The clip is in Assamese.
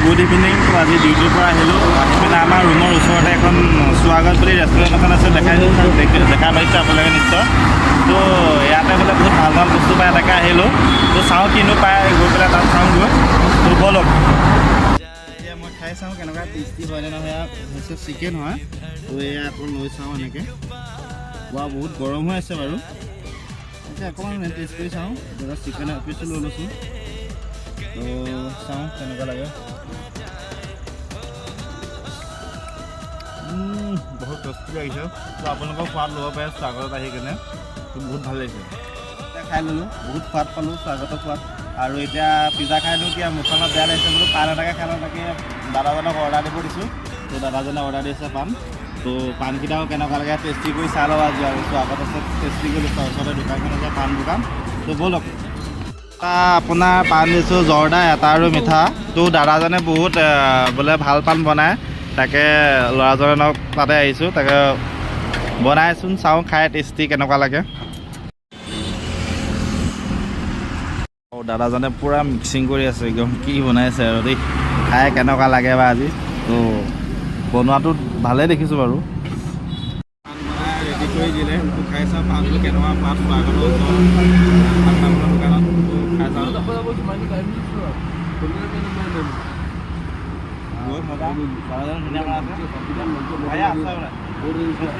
Good evening. আজি ডিউটিৰ পৰা আহিলোঁ। আহি পিনে আমাৰ ৰুমৰ ওচৰতে এখন স্বাগত বুলি ৰেষ্টুৰেণ্ট এখন আছে, দেখা পাইছে আপোনালোকে নিশ্চয়। তো ইয়াতে বোলে বহুত ভাল ভাল বস্তু পায়, তাকে আহিলোঁ। তো চাওঁ কিনো পায়, গৈ পেলাই তাত চাওঁগৈ। তো ব'লক। এতিয়া মই খাই চাওঁ কেনেকুৱা টেষ্টি হয় নে নহয়। হৈছে চিকেন হয়। তো এয়া আকৌ লৈ চাওঁ এনেকৈ। বহুত গৰম হৈ আছে বাৰু। এতিয়া অকণমান টেষ্ট কৰি চাওঁ। চিকেন এপিচো লৈ লৈছোঁ। তো চাওঁ কেনেকুৱা লাগে। বহুত টেষ্টি লাগিছে। তো আপোনালোকৰ সোৱাদ ল'ব পাৰে স্বাগতত আহি কিনে। তো বহুত ভাল লাগিছে। এতিয়া খাই ল'লোঁ, বহুত সোৱাদ পালোঁ স্বাগতত সোৱাদ। আৰু এতিয়া পিজ্জা খাইনো কি মুখখন বেয়া লাগিছে বোলো, পাণ এটাকে খাই লওঁ। তাকে দাদাজনক অৰ্ডাৰ দিব দিছোঁ। তো দাদাজনে অৰ্ডাৰ দিছে পাণ। তো পাণকেইটাও কেনেকুৱা লাগে টেষ্টি কৰি চাই লওঁ আজি। আৰু স্বাগতত আছে টেষ্টি কৰি লৈছোঁ। ওচৰতে দোকানখন আছে, পাণ দোকান। তো ব'লক। আপোনাৰ পাণ দিছোঁ জৰ্দা এটা আৰু মিঠা। তো দাদাজনে বহুত বোলে ভাল পাণ বনায়, তাকে ল'ৰাজনৰ তাতে আহিছোঁ। তাকে বনাইচোন, চাওঁ খাই টেষ্টি কেনেকুৱা লাগে। দাদাজনে পূৰা মিক্সিং কৰি আছে, একদম কি বনাইছে আৰু দেই। খাই কেনেকুৱা লাগে বা আজি। তো বনোৱাটো ভালেই দেখিছোঁ বাৰু। পাণ বনাই ৰেডি কৰি দিলে। তো খাই চাওঁ পাণটো কেনেকুৱা পাণ স্বাগতৰ দোকানত। খাই চাওঁ। ধুনীয়া